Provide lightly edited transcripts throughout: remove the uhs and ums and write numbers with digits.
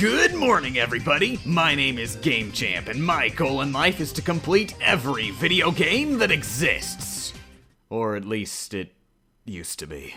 Good morning, everybody! My name is Game Champ, and my goal in life is to complete every video game that exists. Or at least it used to be.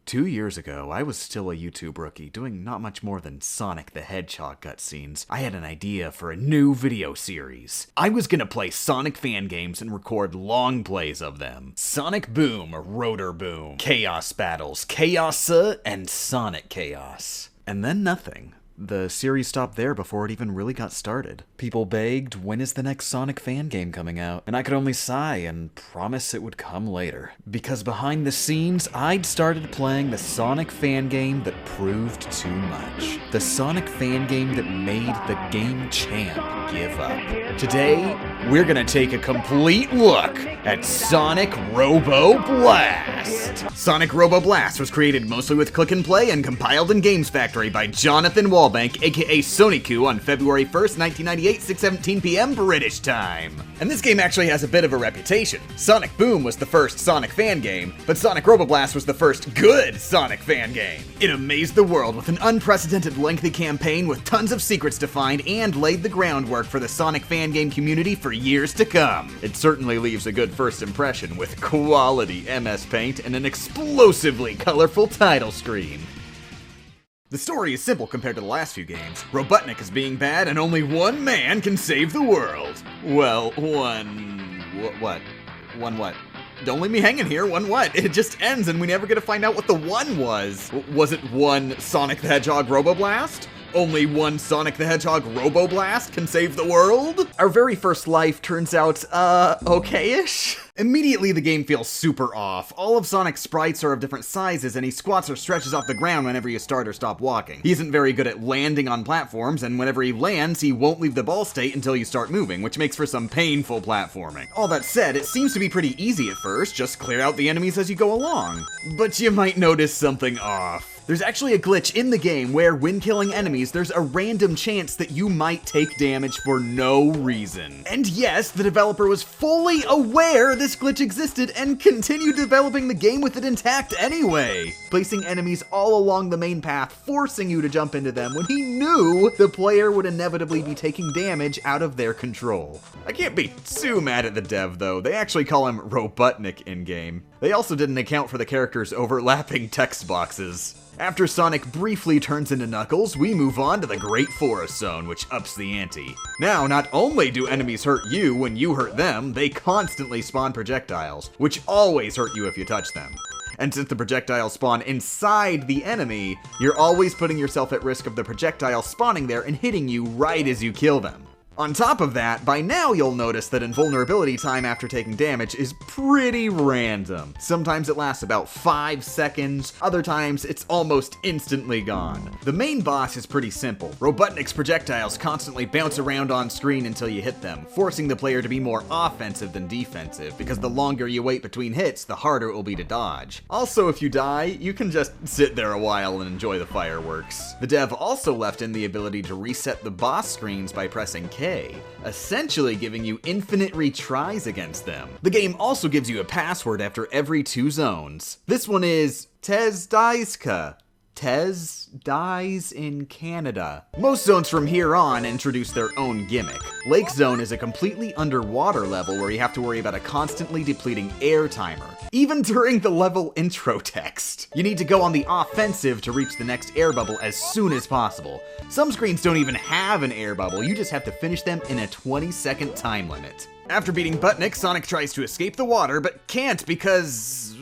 2 years ago, I was still a YouTube rookie, doing not much more than Sonic the Hedgehog cutscenes. I had an idea for a new video series. I was gonna play Sonic fan games and record long plays of them. Sonic Boom, Rotor Boom, Chaos Battles, Chaos, and Sonic Chaos. And then nothing. The series stopped there before it even really got started. People begged, when is the next Sonic fan game coming out? And I could only sigh and promise it would come later. Because behind the scenes, I'd started playing the Sonic fan game that proved too much. The Sonic fan game that made the Game Champ give up. Today, we're gonna take a complete look at Sonic Robo Blast. Sonic Robo Blast was created mostly with click and play and compiled in Games Factory by Jonathan Wallbank, aka Soniku, on February 1st, 1998, 6:17 p.m. British time. And this game actually has a bit of a reputation. Sonic Boom was the first Sonic fan game, but Sonic Robo Blast was the first good Sonic fan game. It amazed the world with an unprecedented lengthy campaign with tons of secrets to find and laid the groundwork for the Sonic fan game community for years to come. It certainly leaves a good first impression with quality MS Paint and an explosively colorful title screen. The story is simple compared to the last few games. Robotnik is being bad and only one man can save the world. Well, what? Don't leave me hanging here, one what? It just ends and we never get to find out what the one was. Was it one Sonic the Hedgehog Robo Blast? Only one Sonic the Hedgehog Robo Blast can save the world? Our very first life turns out, okay-ish? Immediately the game feels super off. All of Sonic's sprites are of different sizes and he squats or stretches off the ground whenever you start or stop walking. He isn't very good at landing on platforms, and whenever he lands, he won't leave the ball state until you start moving, which makes for some painful platforming. All that said, it seems to be pretty easy at first, just clear out the enemies as you go along. But you might notice something off. There's actually a glitch in the game where, when killing enemies, there's a random chance that you might take damage for no reason. And yes, the developer was fully aware this glitch existed and continued developing the game with it intact anyway, placing enemies all along the main path, forcing you to jump into them when he knew the player would inevitably be taking damage out of their control. I can't be too mad at the dev though, they actually call him Robotnik in-game. They also didn't account for the character's overlapping text boxes. After Sonic briefly turns into Knuckles, we move on to the Great Forest Zone, which ups the ante. Now, not only do enemies hurt you when you hurt them, they constantly spawn projectiles, which always hurt you if you touch them. And since the projectiles spawn inside the enemy, you're always putting yourself at risk of the projectile spawning there and hitting you right as you kill them. On top of that, by now you'll notice that invulnerability time after taking damage is pretty random. Sometimes it lasts about 5 seconds, other times it's almost instantly gone. The main boss is pretty simple. Robotnik's projectiles constantly bounce around on screen until you hit them, forcing the player to be more offensive than defensive, because the longer you wait between hits, the harder it will be to dodge. Also, if you die, you can just sit there a while and enjoy the fireworks. The dev also left in the ability to reset the boss screens by pressing K, essentially giving you infinite retries against them. The game also gives you a password after every 2 zones. This one is Tez Daiska. Tez dies in Canada. Most zones from here on introduce their own gimmick. Lake Zone is a completely underwater level where you have to worry about a constantly depleting air timer, even during the level intro text. You need to go on the offensive to reach the next air bubble as soon as possible. Some screens don't even have an air bubble, you just have to finish them in a 20-second time limit. After beating Butnik, Sonic tries to escape the water, but can't because...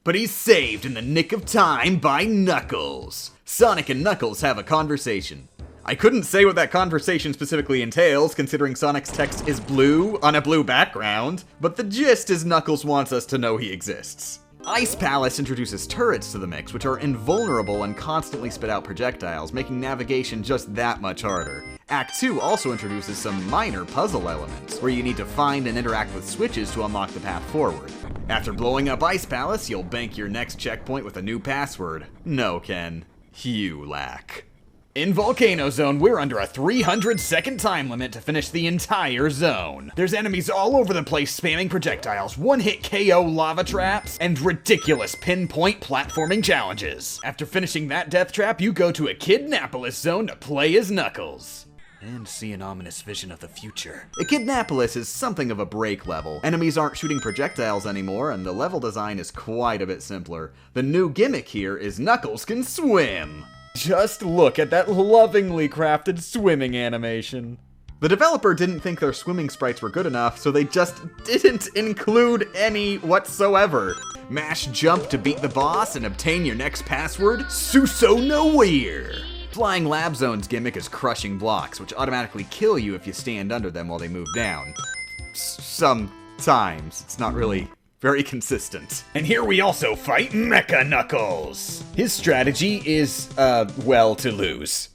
But he's saved in the nick of time by Knuckles. Sonic and Knuckles have a conversation. I couldn't say what that conversation specifically entails, considering Sonic's text is blue on a blue background, but the gist is Knuckles wants us to know he exists. Ice Palace introduces turrets to the mix, which are invulnerable and constantly spit out projectiles, making navigation just that much harder. Act 2 also introduces some minor puzzle elements, where you need to find and interact with switches to unlock the path forward. After blowing up Ice Palace, you'll bank your next checkpoint with a new password. No, Ken. You lack. In Volcano Zone, we're under a 300-second time limit to finish the entire zone. There's enemies all over the place spamming projectiles, one-hit KO lava traps, and ridiculous pinpoint platforming challenges. After finishing that death trap, you go to Echidnapolis Zone to play as Knuckles. And see an ominous vision of the future. Echidnapolis is something of a break level. Enemies aren't shooting projectiles anymore, and the level design is quite a bit simpler. The new gimmick here is Knuckles can swim. Just look at that lovingly crafted swimming animation. The developer didn't think their swimming sprites were good enough, so they just didn't include any whatsoever. Mash jump to beat the boss and obtain your next password, Suso Nowhere. Flying Lab Zone's gimmick is crushing blocks, which automatically kill you if you stand under them while they move down. Sometimes. It's not really very consistent. And here we also fight Mecha Knuckles. His strategy is, well, to lose.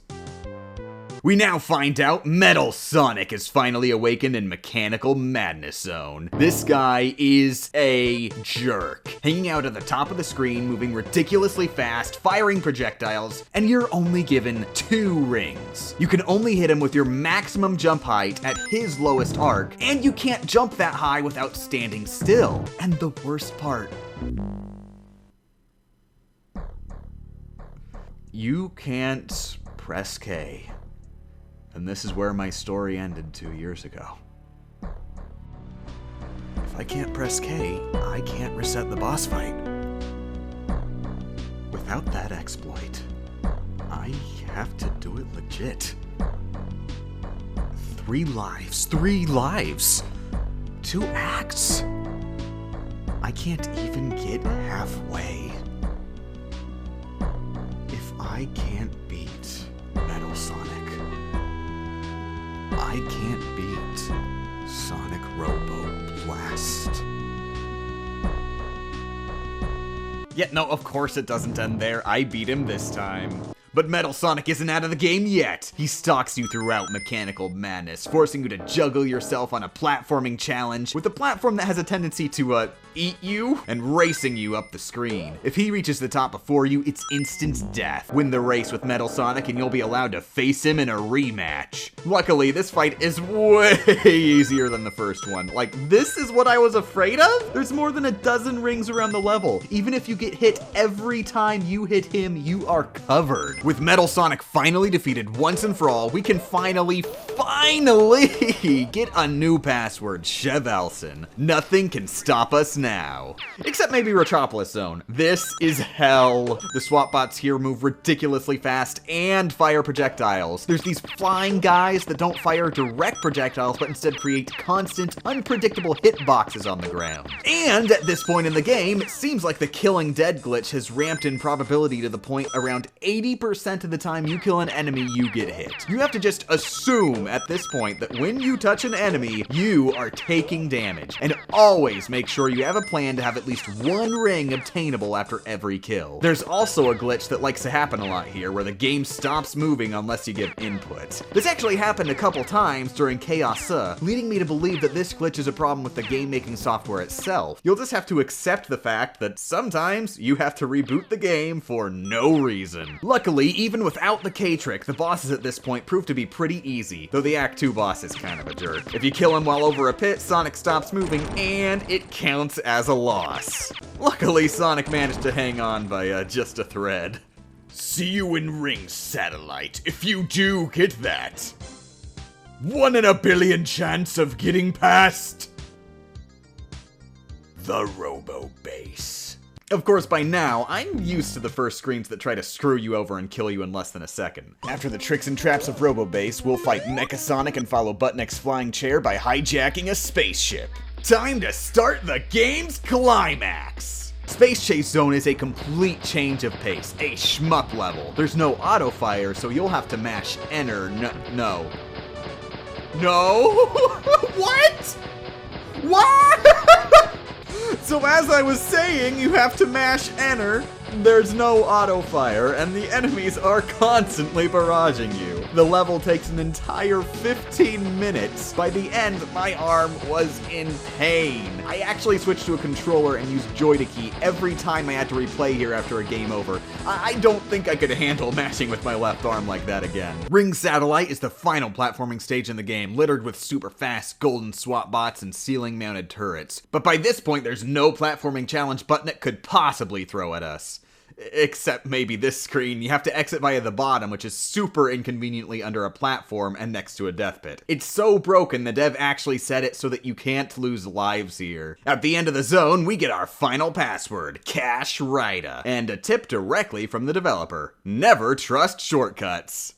We now find out Metal Sonic is finally awakened in Mechanical Madness Zone. This guy is a jerk. Hanging out at the top of the screen, moving ridiculously fast, firing projectiles, and you're only given 2 rings. You can only hit him with your maximum jump height at his lowest arc, and you can't jump that high without standing still. And the worst part, you can't press K. And this is where my story ended 2 years ago. If I can't press K, I can't reset the boss fight. Without that exploit, I have to do it legit. 3 lives, 3 lives! 2 acts! I can't even get halfway. If I can't beat Metal Sonic, I can't beat Sonic Robo Blast. Yeah, no, of course it doesn't end there. I beat him this time. But Metal Sonic isn't out of the game yet. He stalks you throughout Mechanical Madness, forcing you to juggle yourself on a platforming challenge with a platform that has a tendency to, eat you and racing you up the screen. If he reaches the top before you, it's instant death. Win the race with Metal Sonic and you'll be allowed to face him in a rematch. Luckily, this fight is way easier than the first one. Like, this is what I was afraid of? There's more than a dozen rings around the level. Even if you get hit every time you hit him, you are covered. With Metal Sonic finally defeated once and for all, we can finally get a new password, Chevelson. Nothing can stop us now. Except maybe Retropolis Zone. This is hell. The SWAT bots here move ridiculously fast and fire projectiles. There's these flying guys that don't fire direct projectiles, but instead create constant, unpredictable hitboxes on the ground. And at this point in the game, it seems like the Killing Dead glitch has ramped in probability to the point around 80% of the time you kill an enemy, you get hit. You have to just assume at this point that when you touch an enemy, you are taking damage. And always make sure you have a plan to have at least 1 ring obtainable after every kill. There's also a glitch that likes to happen a lot here, where the game stops moving unless you give input. This actually happened a couple times during Chaos, leading me to believe that this glitch is a problem with the game-making software itself. You'll just have to accept the fact that sometimes you have to reboot the game for no reason. Luckily, even without the K-trick, the bosses at this point prove to be pretty easy, though the Act 2 boss is kind of a jerk. If you kill him while over a pit, Sonic stops moving, and it counts as a loss. Luckily, Sonic managed to hang on by just a thread. See you in Ring, Satellite, if you do get that. 1 in a billion chance of getting past the Robo Base. Of course, by now, I'm used to the first screens that try to screw you over and kill you in less than a second. After the tricks and traps of Robo Base, we'll fight Mecha Sonic and follow Buttneck's flying chair by hijacking a spaceship. Time to start the game's climax! Space Chase Zone is a complete change of pace, a shmup level. There's no auto fire, so you'll have to mash enter. No. What? What? So as I was saying, you have to mash enter, there's no auto fire, and the enemies are constantly barraging you. The level takes an entire 15 minutes. By the end, my arm was in pain. I actually switched to a controller and used joy-to-key every time I had to replay here after a game over. I don't think I could handle mashing with my left arm like that again. Ring Satellite is the final platforming stage in the game, littered with super fast golden swap bots and ceiling-mounted turrets. But by this point, there's no platforming challenge Buttnik could possibly throw at us. Except maybe this screen. You have to exit via the bottom, which is super inconveniently under a platform and next to a death pit. It's so broken, the dev actually set it so that you can't lose lives here. At the end of the zone, we get our final password, Cash Rida, and a tip directly from the developer. Never trust shortcuts.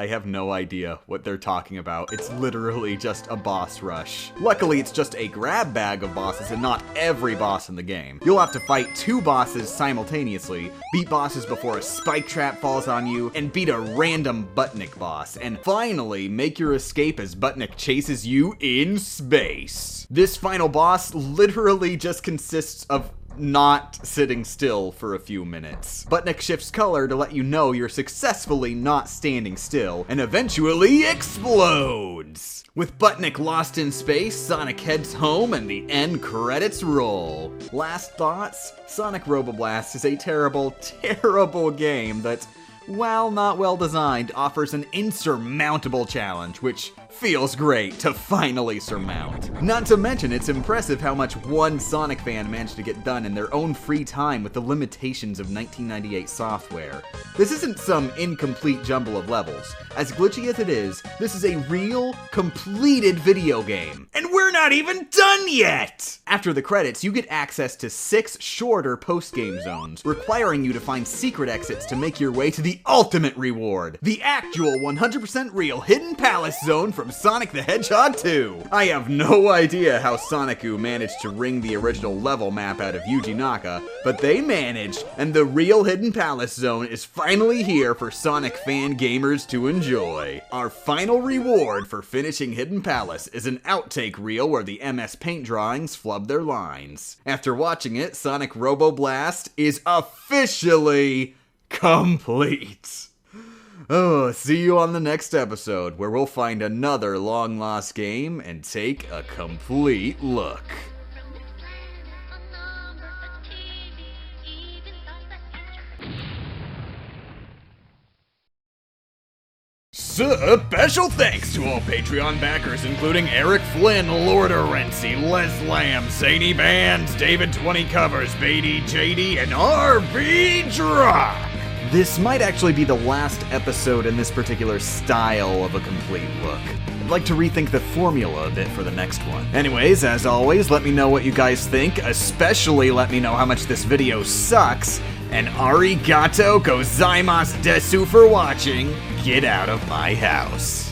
I have no idea what they're talking about. It's literally just a boss rush. Luckily, it's just a grab bag of bosses and not every boss in the game. You'll have to fight 2 bosses simultaneously, beat bosses before a spike trap falls on you, and beat a random Buttnik boss, and finally make your escape as Buttnik chases you in space. This final boss literally just consists of not sitting still for a few minutes. Buttnik shifts color to let you know you're successfully not standing still, and eventually explodes! With Buttnik lost in space, Sonic heads home and the end credits roll. Last thoughts? Sonic Robo Blast is a terrible, terrible game that, while not well designed, offers an insurmountable challenge, which feels great to finally surmount. Not to mention, it's impressive how much one Sonic fan managed to get done in their own free time with the limitations of 1998 software. This isn't some incomplete jumble of levels. As glitchy as it is, this is a real, completed video game. And we're not even done yet! After the credits, you get access to 6 shorter post-game zones, requiring you to find secret exits to make your way to the ultimate reward, the actual 100% real Hidden Palace zone from Sonic the Hedgehog 2. I have no idea how Sonic-U managed to wring the original level map out of Yuji Naka, but they managed, and the real Hidden Palace zone is finally here for Sonic fan gamers to enjoy. Our final reward for finishing Hidden Palace is an outtake reel where the MS Paint drawings flub their lines. After watching it, Sonic Robo Blast is officially complete. Oh, see you on the next episode, where we'll find another long-lost game and take a complete look. Special thanks to all Patreon backers, including Eric Flynn, Lord Renzi, Les Lamb, Sadie Bands, David 20 Covers, Beatty, JD, and RV Drock. This might actually be the last episode in this particular style of a complete look. I'd like to rethink the formula a bit for the next one. Anyways, as always, let me know what you guys think, especially let me know how much this video sucks, and arigato gozaimasu desu for watching. Get out of my house.